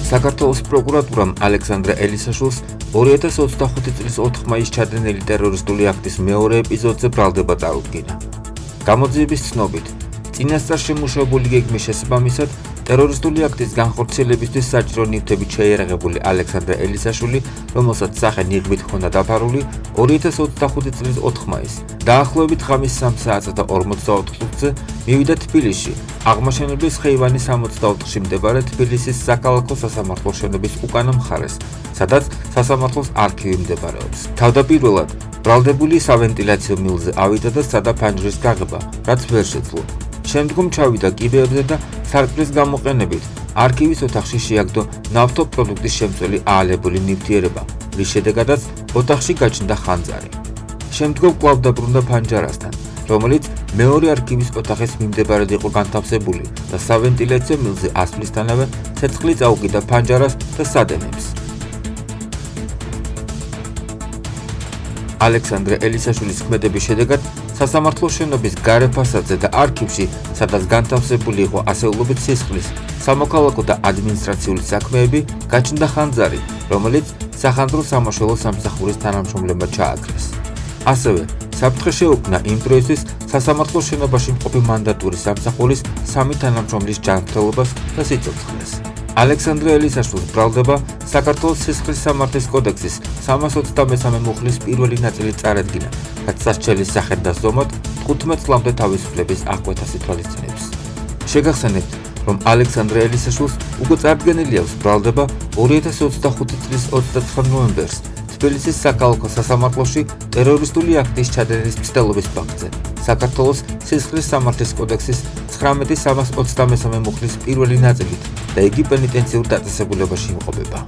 საქართველოს პროკურატურამ ალექსანდრე ელისაშვილს 2025 წლის 4 მაისს ჩადენილი ტერორისტული აქტის მეორე ეპიზოდზე ბრალდება წარუდგინა. გამოძიების ცნობით, წინასწარ შემუშავებული გეგმის შესაბამისად, ტერორისტული აქტის განხორციელებისთვის საჭირო ნივთებით შეიარაღებული ალექსანდრე ელისაშვილი, რომელსაც სახე ნიღბით ჰქონდა დაფარული 2025 წლის 4 მაისს, დაახლოებით ღამის 3 საათსა და 44 minutზე მივიდა თბილისში, აღმაშენებლის ხეივანის 64-ში მდებარე თბილისის საქალაქო სასამართლოს შენობის უკანა მხარეს, სადაც სასამართლოს არქივი მდებარეობს. თავდაპირველად, ბრალდებული სავენტილაციო მილზე ავიდა და სცადა ფანჯრის გაღება, რაც ვერ შეძლო. შემდგომ ჩავიდა კიბეებზე და სარკმლის გამოყენებით არქივის ოთახში შეაგდო ნავთობპროდუქტის შემცველი აალებული ნივთიერება, რის შედეგადაც ოთახში გაჩნდა ხანძარი. შემდგომ კვლავ დაბრუნდა ფანჯარასთან, რომელიც მეორე არქივის ოთახის მიმდებარედ იყო განთავსებული და სავენტილაციო მილზე ასვლისთანავე ცეცხლი წაუკიდა ფანჯარას და სადენებს. ალექსანდრე ელისაშვილის ქმედების შედეგად სასამართლოს შენობის გარე ფასადზე და არქივში, სადაც განთავსებული იყო ასეულობით სისხლის, სამოქალაქო და ადმინისტრაციული საქმეები, გაჩნდა ხანძარი, რომელიც სახანძრო სამაშველო სამსახურის თანამშრომლებმა ჩააქრეს. ასევე, საფრთხე შეუქმნა იმ დროისთვის სასამართლოს შენობაში მყოფი მანდატური სამსახურის 3 თანამშრომლის ჯანმრთელობას და სიცოცხლეს. ალექსანდრე ელისაშვილს ბრალდება საქართველოს სისხლის სამართლის კოდექსის 323 მუხლის პირველი ნაწილი წარადგინა, რაც სასჯელის სახედ და ზომად 15 წლამდე თავისუფლების აღკვეთას ითვალისწინებს. შეგახსენებთ, რომ ალექსანდრე ელისაშვილს უკვე წარდგენილი აქვს ბრალდება 2025 წლის 29 ნოემბერს თბილისის საქალაქო სასამართლოში ტერორისტული აქტის ჩადენების მცდელობის ფაქტზე, საქართველოს სისხლის სამართლის კოდექსის 19.323 მუხლის პირველი ნაწილით და იგი პენიტენციურ დაწესებულებაში იმყოფება.